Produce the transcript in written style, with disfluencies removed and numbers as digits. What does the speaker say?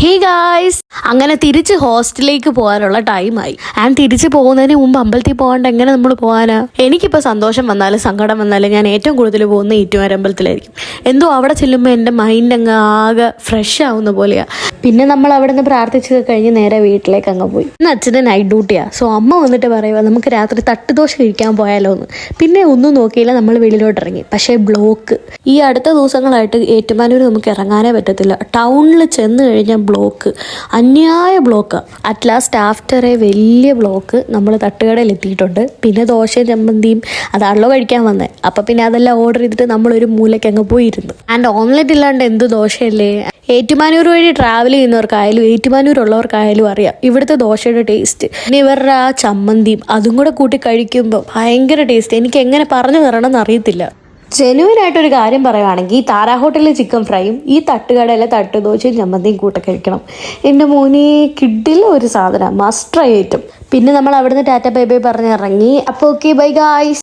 Hey guys, അങ്ങനെ തിരിച്ച് ഹോസ്റ്റലിലേക്ക് പോകാനുള്ള ടൈമായി. ആൻഡ് തിരിച്ച് പോകുന്നതിന് മുമ്പ് അമ്പലത്തിൽ പോകാണ്ട് എങ്ങനെ നമ്മൾ പോകാനാ? എനിക്കിപ്പോൾ സന്തോഷം വന്നാലും സങ്കടം വന്നാലും ഞാൻ ഏറ്റവും കൂടുതൽ പോകുന്ന ഈറ്റുമാർ അമ്പലത്തിലായിരിക്കും. എന്തോ അവിടെ ചെല്ലുമ്പോൾ എൻ്റെ മൈൻഡ് അങ്ങ് ആകെ ഫ്രഷ് ആവുന്ന പോലെയാണ്. പിന്നെ നമ്മൾ അവിടെ നിന്ന് പ്രാർത്ഥിച്ചൊക്കെ കഴിഞ്ഞ് നേരെ വീട്ടിലേക്ക് അങ്ങ് പോയി. ഇന്ന് അച്ഛൻ്റെ നൈറ്റ് ഡ്യൂട്ടിയാണ്. സോ അമ്മ വന്നിട്ട് പറയുക നമുക്ക് രാത്രി തട്ടുദോശ കഴിക്കാൻ പോയാലോ എന്ന്. പിന്നെ ഒന്നും നോക്കിയില്ല, നമ്മൾ വെളിയിലോട്ട് ഇറങ്ങി. പക്ഷേ ബ്ലോക്ക് ഈ അടുത്ത ദിവസങ്ങളായിട്ട് ഏറ്റുമാനൂർ നമുക്ക് ഇറങ്ങാനേ പറ്റത്തില്ല. ടൗണിൽ ചെന്ന് കഴിഞ്ഞാൽ ബ്ലോക്ക്, അന്യായ block. At last after a വലിയ ബ്ലോക്ക് നമ്മൾ തട്ടുകടയിൽ എത്തിയിട്ടുണ്ട്. പിന്നെ ദോശയും ചമ്മന്തിയും അതാണല്ലോ കഴിക്കാൻ വന്നത്. അപ്പം പിന്നെ അതെല്ലാം ഓർഡർ ചെയ്തിട്ട് നമ്മളൊരു മൂലയ്ക്ക് അങ്ങ് പോയിരുന്നു. ആൻഡ് ഓംലെറ്റ് ഇല്ലാണ്ട് എന്ത് ദോശയല്ലേ. ഏറ്റുമാനൂർ വഴി ട്രാവൽ ചെയ്യുന്നവർക്കായാലും ഏറ്റുമാനൂരുള്ളവർക്കായാലും അറിയാം ഇവിടുത്തെ ദോശയുടെ ടേസ്റ്റ്. പിന്നെ ഇവരുടെ ആ ചമ്മന്തിയും അതും കൂടെ കൂട്ടി കഴിക്കുമ്പോൾ ഭയങ്കര ടേസ്റ്റ്. എനിക്ക് എങ്ങനെ പറഞ്ഞു തരണമെന്ന് അറിയത്തില്ല. ജെനുവിനായിട്ടൊരു കാര്യം പറയുകയാണെങ്കിൽ ഈ താര ഹോട്ടലിലെ ചിക്കൻ ഫ്രൈയും ഈ തട്ടുകടയിലെ തട്ടുദോശയും ചമ്മന്തിയും കൂട്ട കഴിക്കണം. എൻ്റെ മോനെ കിഡിലെ ഒരു സാധനം, മസ്റ്റ് ട്രൈ ഐറ്റം. പിന്നെ നമ്മൾ അവിടുന്ന് ടാറ്റ ബൈ ബൈ പറഞ്ഞിറങ്ങി. അപ്പോൾ ഓക്കെ, ബൈ ഗായ്സ്.